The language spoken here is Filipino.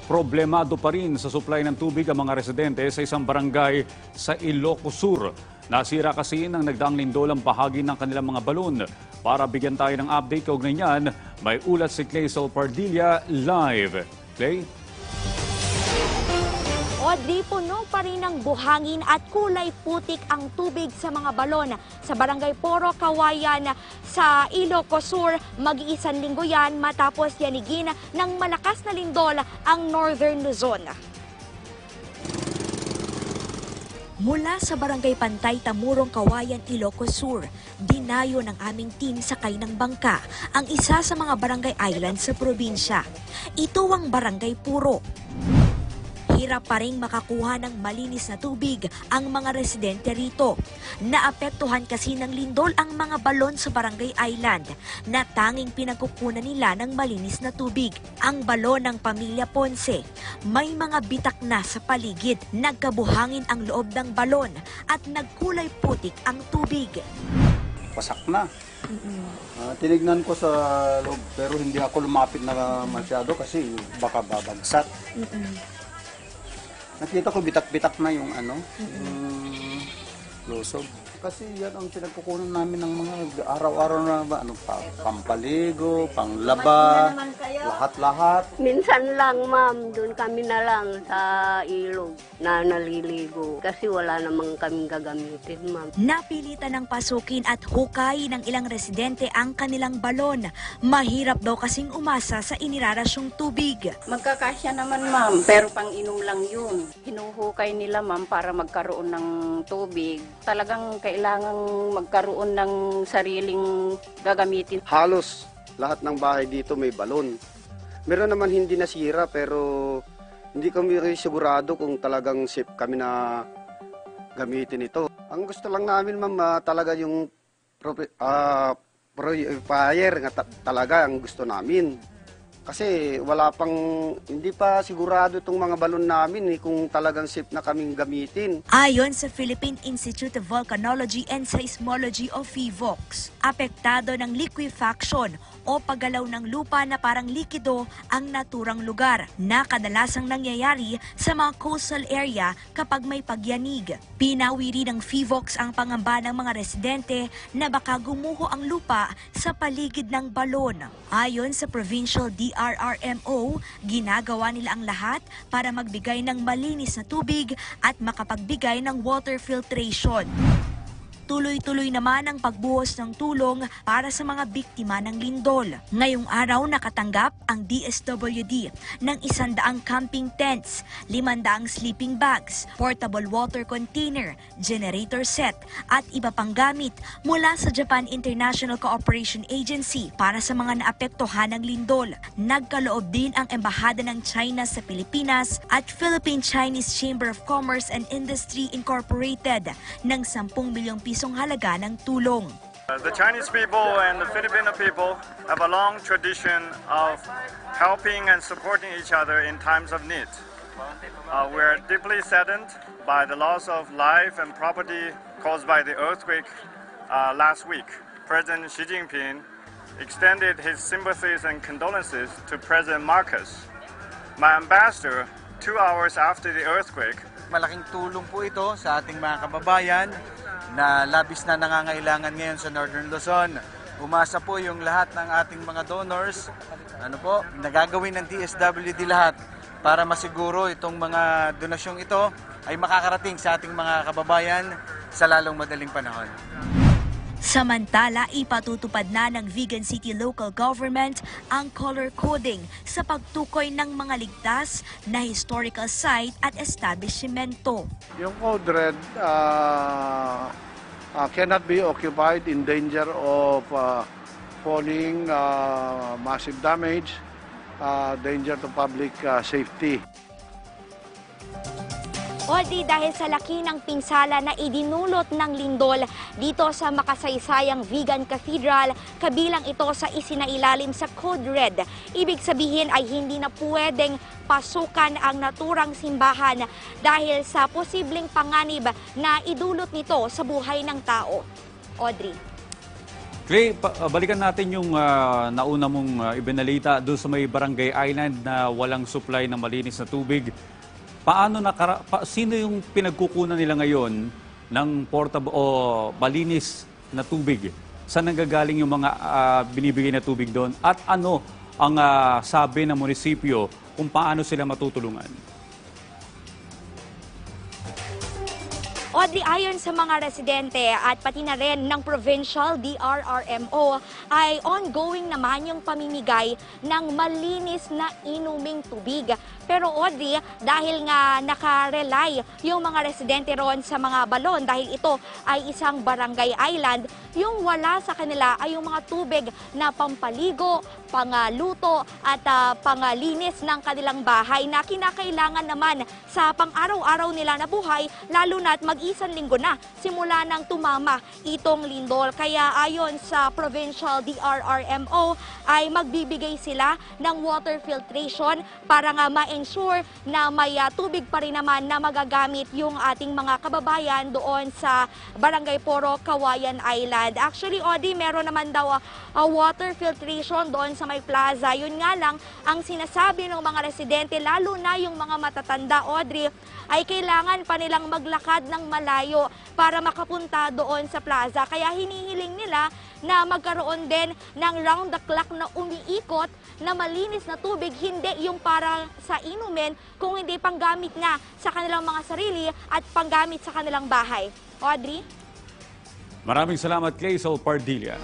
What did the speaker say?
Problemado pa rin sa supply ng tubig ang mga residente sa isang barangay sa Ilocos Sur. Nasira kasi ng nagdaang lindol ang bahagi ng kanilang mga balon. Para bigyan tayo ng update kaugnay niyan, may ulat si Clay Pardilla live. Clay? Audrey, puno pa rin ng buhangin at kulay putik ang tubig sa mga balon sa Barangay Poro, Kawayan sa Ilocos Sur. Mag-iisang linggo yan matapos yanigin ng malakas na lindol ang Northern Luzon. Mula sa Barangay Pantay, Tamurong, Kawayan, Ilocos Sur, dinayo ng aming team sakay ng bangka ang isa sa mga barangay island sa probinsya. Ito ang Barangay Puro. Hirap pa rin makakuha ng malinis na tubig ang mga residente rito. Naapektuhan kasi ng lindol ang mga balon sa Barangay Island na tanging pinagkukunan nila ng malinis na tubig. Ang balon ng pamilya Ponce, may mga bitak na sa paligid. Nagkabuhangin ang loob ng balon at nagkulay putik ang tubig. Pasak na. Tinignan ko sa loob pero hindi ako lumapit na masyado kasi baka babagsak. Nakita ko bitak-bitak na yung lusog. Kasi yan ang pinagkukunan namin ng mga araw-araw na pampaligo, panglaba, lahat-lahat. Minsan lang, ma'am, doon kami na lang sa ilog na naliligo kasi wala namang kaming gagamitin, ma'am. Napilitan ng pasukin at hukay ng ilang residente ang kanilang balon. Mahirap daw kasing umasa sa inirarasyong tubig. Magkakasya naman, ma'am, pero pang-inom lang yun. Hinuhukay nila, ma'am, para magkaroon ng tubig. Talagang kailangang magkaroon ng sariling gagamitin. Halos lahat ng bahay dito may balon. Meron naman hindi nasira pero hindi kami sigurado kung talagang safe kami na gamitin ito. Ang gusto lang namin, ma'am, talaga yung fire nga talaga ang gusto namin. Kasi hindi pa sigurado itong mga balon namin kung talagang safe na kaming gamitin. Ayon sa Philippine Institute of Volcanology and Seismology o PHIVOLCS, apektado ng liquefaction o paggalaw ng lupa na parang likido ang naturang lugar na kadalasang nangyayari sa mga coastal area kapag may pagyanig. Pinawiri ng PHIVOLCS ang pangamba ng mga residente na baka gumuho ang lupa sa paligid ng balon. Ayon sa Provincial DRRMO, ginagawa nila ang lahat para magbigay ng malinis na tubig at makapagbigay ng water filtration. Tuloy-tuloy naman ang pagbuhos ng tulong para sa mga biktima ng lindol. Ngayong araw nakatanggap ang DSWD ng 100 camping tents, 500 sleeping bags, portable water container, generator set at iba pang gamit mula sa Japan International Cooperation Agency para sa mga naapektuhan ng lindol. Nagkaloob din ang Embahada ng China sa Pilipinas at Philippine-Chinese Chamber of Commerce and Industry Incorporated ng 10 milyong pisong halaga ng tulong. The Chinese people and the Filipino people have a long tradition of helping and supporting each other in times of need. We are deeply saddened by the loss of life and property caused by the earthquake last week. President Xi Jinping extended his sympathies and condolences to President Marcos. My ambassador, 2 hours after the earthquake, malaking tulong po ito sa ating mga kababayan na labis na nangangailangan ngayon sa Northern Luzon. Umasa po yung lahat ng ating mga donors, nagagawin ng DSWD lahat para masiguro itong mga donasyong ito ay makakarating sa ating mga kababayan sa lalong madaling panahon. Samantala, ipatutupad na ng Vigan City Local Government ang color coding sa pagtukoy ng mga ligtas na historical site at establishmento. Yung code red cannot be occupied, in danger of falling, massive damage, danger to public safety. Audrey, dahil sa laki ng pinsala na idinulot ng lindol dito sa makasaysayang Vigan Cathedral, kabilang ito sa isinailalim sa Code Red. Ibig sabihin ay hindi na pwedeng pasukan ang naturang simbahan dahil sa posibleng panganib na idulot nito sa buhay ng tao. Audrey. Clay, balikan natin yung nauna mong ibinalita doon sa may Barangay Island na walang supply ng malinis na tubig. Sino yung pinagkukunan nila ngayon ng portable o malinis na tubig? Saan nanggagaling yung mga binibigay na tubig doon? At ano ang sabi ng munisipyo kung paano sila matutulungan? Audrey, ayon sa mga residente at pati na rin ng Provincial DRRMO ay ongoing naman yung pamimigay ng malinis na inuming tubig. Pero Audrey, dahil nga nakarely yung mga residente ron sa mga balon dahil ito ay isang barangay island, yung wala sa kanila ay yung mga tubig na pampaligo, pangluto at panglinis ng kanilang bahay na kinakailangan naman sa pang-araw-araw nila na buhay, lalo na't mag-isang linggo na simula nang tumama itong lindol. Kaya ayon sa Provincial DRRMO ay magbibigay sila ng water filtration para nga ma-ensure na may tubig pa rin naman na magagamit yung ating mga kababayan doon sa Barangay Poro, Kawayan Island. Actually, Audrey, meron naman daw water filtration doon sa may plaza. Yun nga lang, ang sinasabi ng mga residente, lalo na yung mga matatanda, Audrey, ay kailangan pa nilang maglakad ng malayo para makapunta doon sa plaza. Kaya hinihiling nila na magkaroon din ng round the clock na umiikot na malinis na tubig, hindi yung para sa inumin, kung hindi panggamit nga sa kanilang mga sarili at panggamit sa kanilang bahay. Audrey? Maraming salamat, Clay Pardilla.